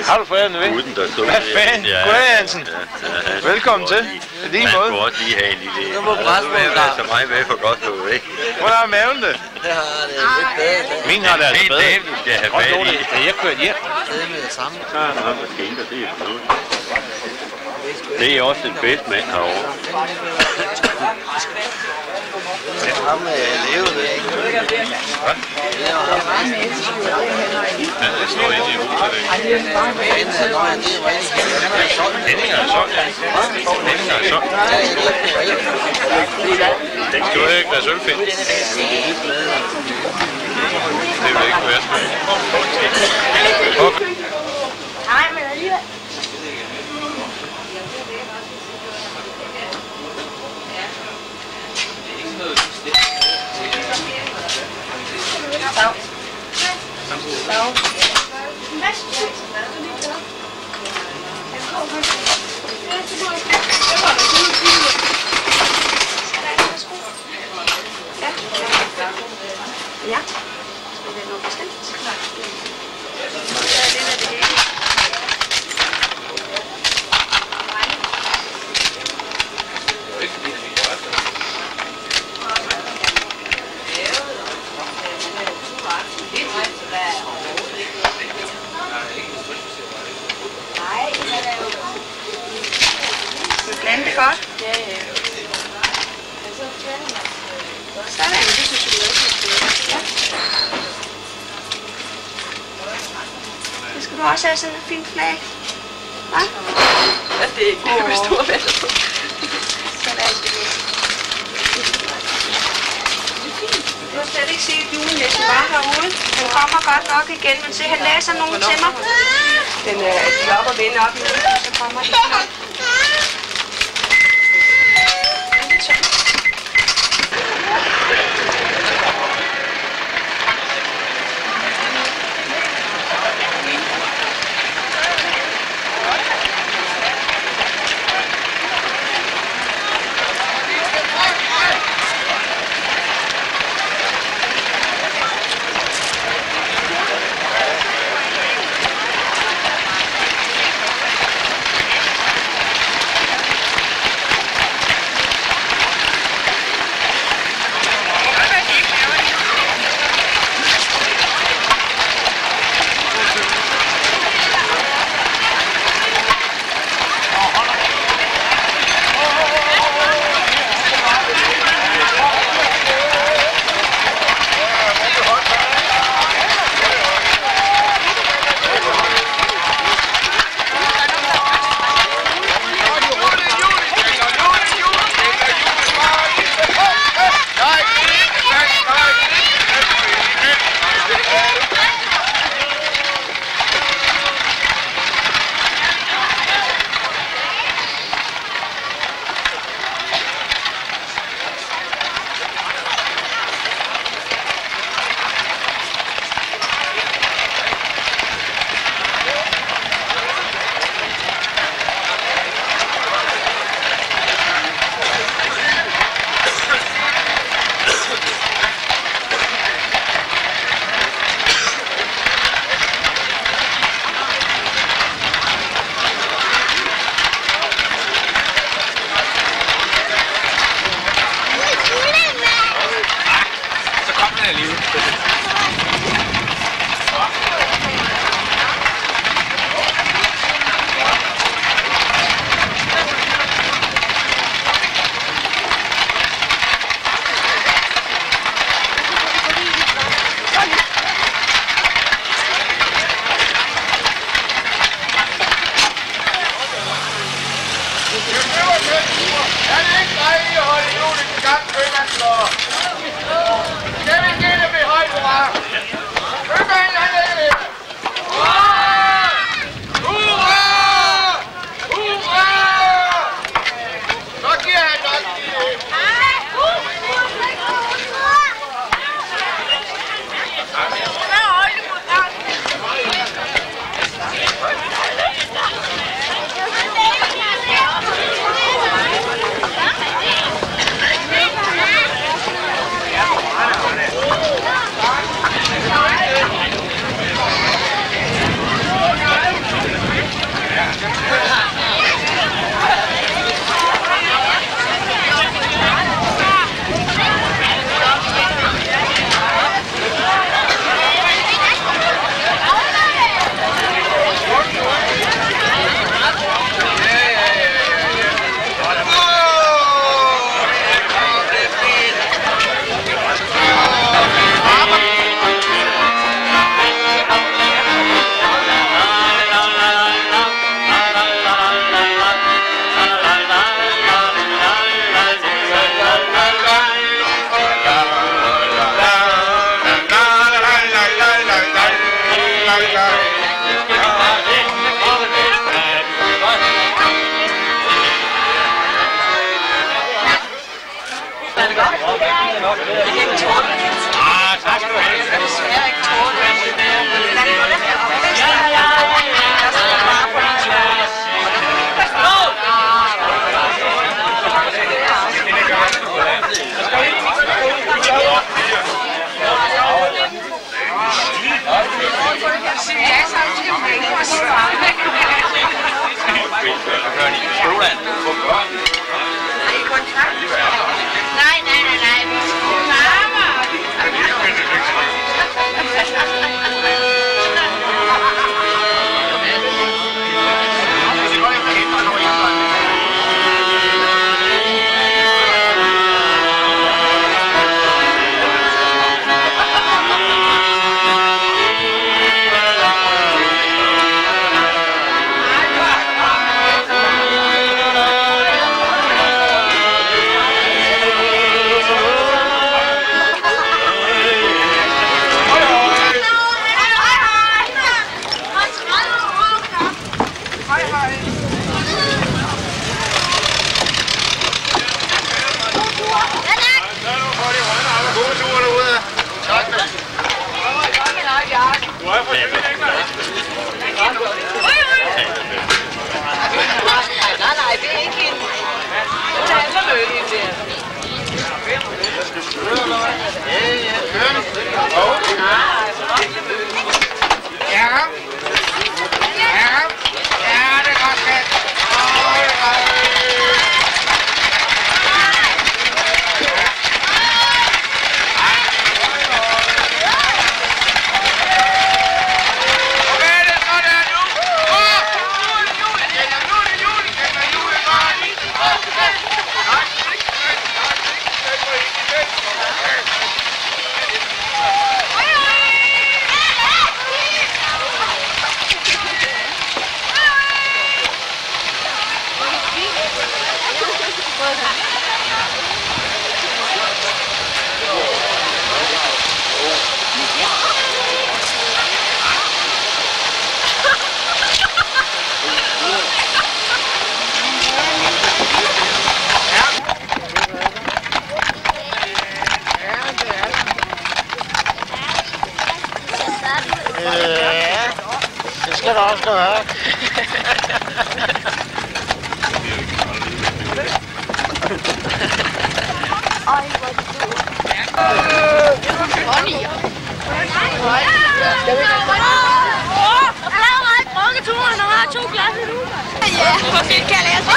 Har du foræret den ved? Hvad fanden? Goddag, Hansen. Velkommen til. Lige måde. Man kunne også lige have en lille... Så meget med for godt ud, ikke? Hvordan har maven det? Det har det lidt bedre. Min har det altså bedre. Det du skal have fat i. Da jeg kørte hjem. Det er med det samme. Så er der noget med skinker, det er fornuftigt. Det er også den bedste mand herovre. Ham lever det ikke. Hvad? Det er ham. Han står inde i huset. Henninger er solgt, ja. Henninger er solgt. Du har ikke været sølvfind. Det vil ikke være svært. Nej, men alligevel. Ja. Det er noget bestemt. Blande det godt. Ja, ja. Sådan, det synes jeg også. Ja. Det skal du også have sådan en fin flag. Hva? Ja, det er ikke det, hvis du har været på. Sådan er det. Du har slet ikke set julenæsten bare herude. Han kommer godt nok igen, men se, han læser nogen til mig. Den er op og vende op i hovedet, så kommer han. Er det ikke dejligt at holde julen i gang, København? tak skal du have. Nej, det er ikke hende. Tag så løb ind der. Jakob? Jakob? Ja, det er godt, skat. Det skal du også gøre. Ej, hvor er det Bonnie. Han har ikke drukket turen, og har 2 glas nu. Ja, hvor fint kan jeg lære sig.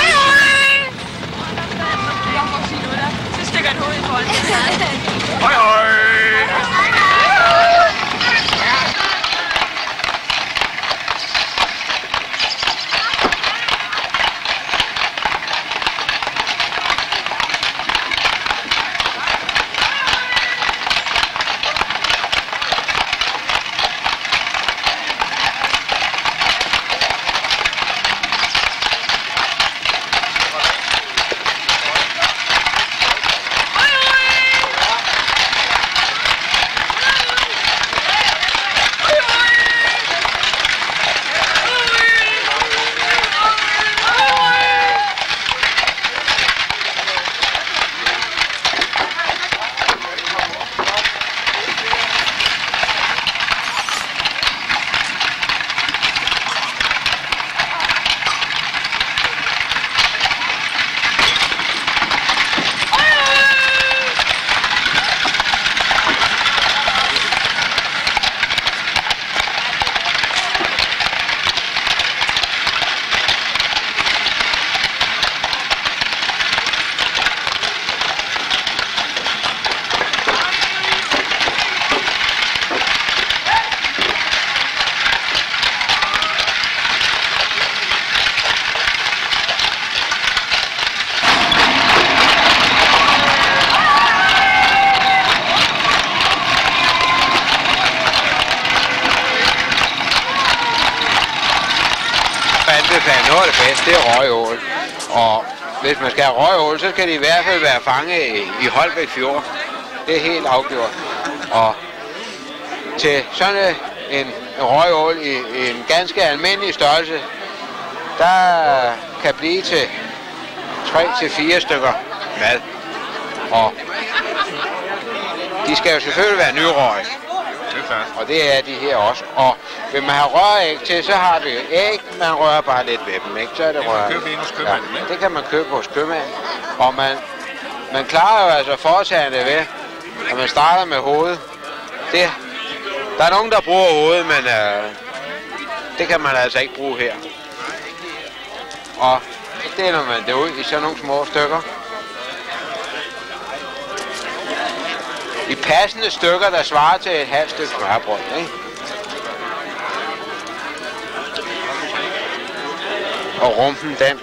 Så stikker et hoved i foran. Hej, hej. Noget af det bedste, det er røgål. Og hvis man skal have røgål, så skal de i hvert fald være fanget i Holbæk Fjord. Det er helt afgjort. Og til sådan en røgål i en ganske almindelig størrelse, der kan blive til 3 til 4 stykker mad. Og de skal jo selvfølgelig være nyrøg. Og det er de her også. Og vil man have røræg til, så har vi æg, man rører bare lidt ved dem, ikke? Så er det rører. Ja, det kan man købe hos købmanden. Og man klarer jo altså foretagende ved, at man starter med hovedet. Der er nogen, der bruger hovedet, men det kan man altså ikke bruge her. Og så deler man det ud i sådan nogle små stykker. I passende stykker, der svarer til et halvt stykke smørbrød, ikke? Og rumpen, den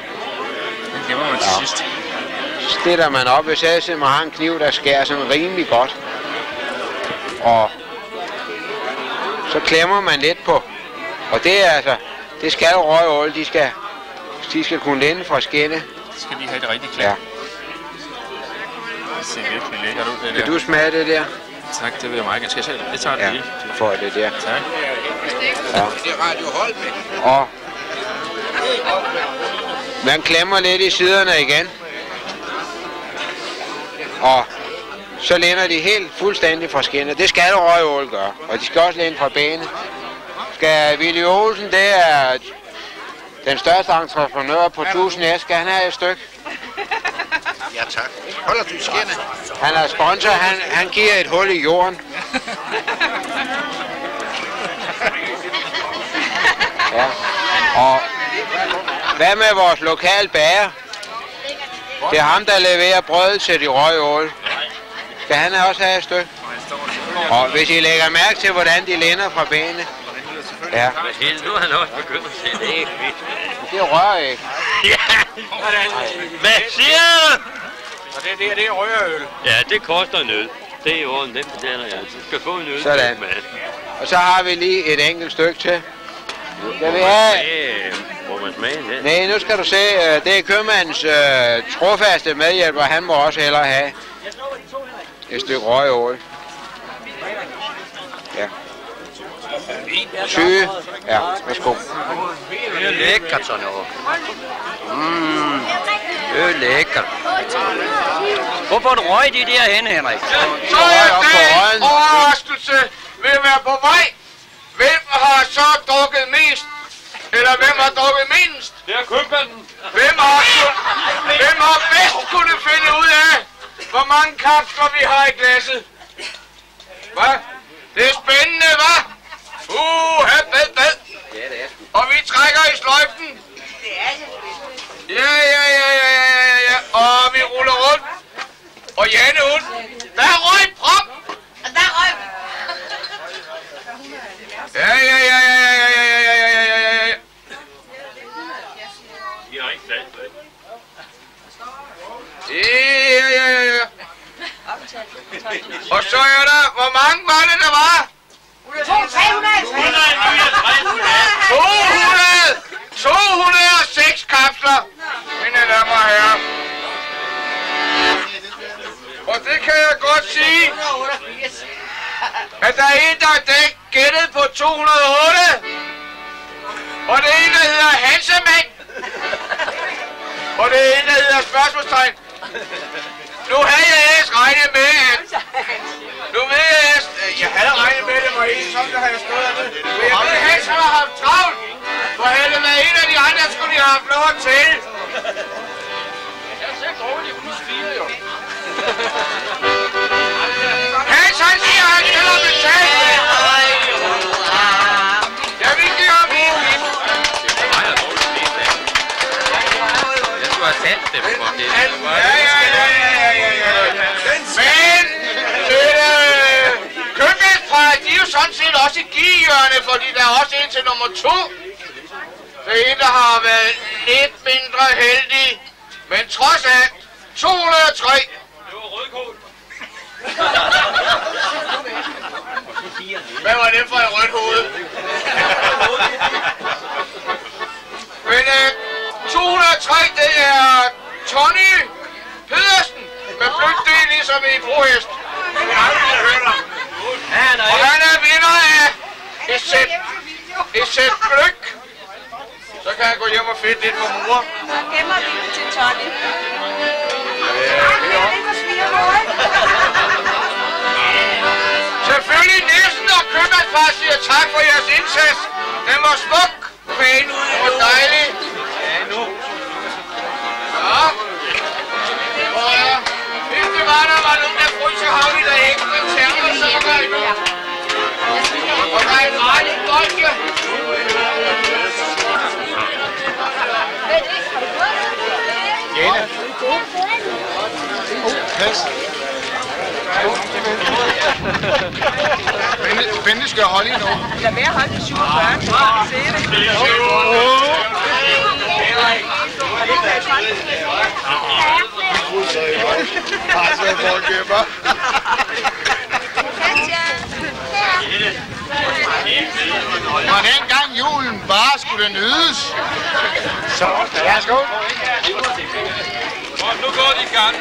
gemmer man til sidst. Stiller man op, hvis jeg simpelthen har en kniv, der skærer sådan rimelig godt. Og så klemmer man lidt på. Og det er altså, det skal røgål, de skal kunne linde fra skinne. Så skal de have det rigtig klart. Ja. Det ser virkelig lækkert ud, det der. Vil du smage det der? Tak, det vil jeg meget gerne. Skal jeg selv? Det tager det lige. Ja, får det der. Tak. Ja. Og man klemmer lidt i siderne igen. Og så lænder de helt fuldstændig fra skinnet. Det skal røgål gøre. Og de skal også linde fra benet. Skal Willy Olsen, det er den største entreprenør på 1000 S, skal han have et stykke? Ja, tak. Holder du skinnet? Han er sponsor, han giver et hul i jorden. Ja. Og hvad med vores lokale bager? Det er ham, der leverer brød til de røgål. Skal han også have et stykke? Og hvis I lægger mærke til, hvordan de lænder fra benene. Ja. Nu er han også begyndt at se det æg. Det er røræg. Ja! Hvad siger du? Og det er røgerøl. Ja, det koster en øl. Det er i orden, den betaler jeg. Du skal få en øl. Sådan. Og så har vi lige et enkelt stykke til. Skal vi have... Må man smage det? Nej, nu skal du se, det er købmandens trofaste medhjælper, han må også hellere have et stykke røgål. Ja. Syge. Ja, værsgo. Det er lækkert sådan noget. Det er lækkert. Hvorfor røg de derhen, Henrik? Så er det overraskelse ved at være på vej. Hvem har så drukket mest? Eller hvem har drukket mindst? Det er købmanden. Hvem har bedst kunne finde ud af, hvor mange kapsler vi har i glasset? Hvad? Det er spændende, hva'? Bad. Og vi trækker i sløjfen. Ja. Og vi ruller rundt. Og Janne ud. Der røg prop. Ja. De har ikke plads. Ja. Og så er der, hvor mange var det, der var? 206 kapsler, mine damer og herrer. Og det kan jeg godt sige, at der er en, der er gættet på 208. Og det er en, der hedder Hansemand. Og det er en, der hedder spørgsmålstegn. Nu havde jeg ellers regnet med, at... Jeg havde regnet med, at det var en, som der havde stået af det. Men jeg ved, at Hans har haft travlt. For havde det været en af de andre, skulle de have haft lov at tælle. Jeg ser dårligt, de kunne spille jo. Hans, han siger, at han skal have betalt. Jeg vil give ham en vip. Det er mig, der dårligt spille. Jeg skulle have sendt dem for det. Ja. Men købmandsfra, de er jo sådan set også i gihjørne, fordi der er også en til nummer 2. Det er en, der har været lidt mindre heldig, men trods alt 203. Det var rødkål. Hvad var det for et rødt hoved? Men 203, det er Tony Pedersen med flygtning ligesom i brohest. Og han er vinder af et sæt gløk. Så kan han gå hjem og fedte lidt på mor. Så gemmer vi det til Tony. Ja, det er bare siger tak for jeres indsats. Den var smuk. Pæn ud og dejlig. Ja, nu. Ja. Og hvis det var, der var nogen, der fryser, har vi da ikke med termosokker endnu. Og der er en rejlig bolke. Jane. Pas. Bente skal holde i nu. Lad være at holde det 47, så kan se det. Og dengang julen bare skulle nydes. Så, værsgo. Og nu går de i gang.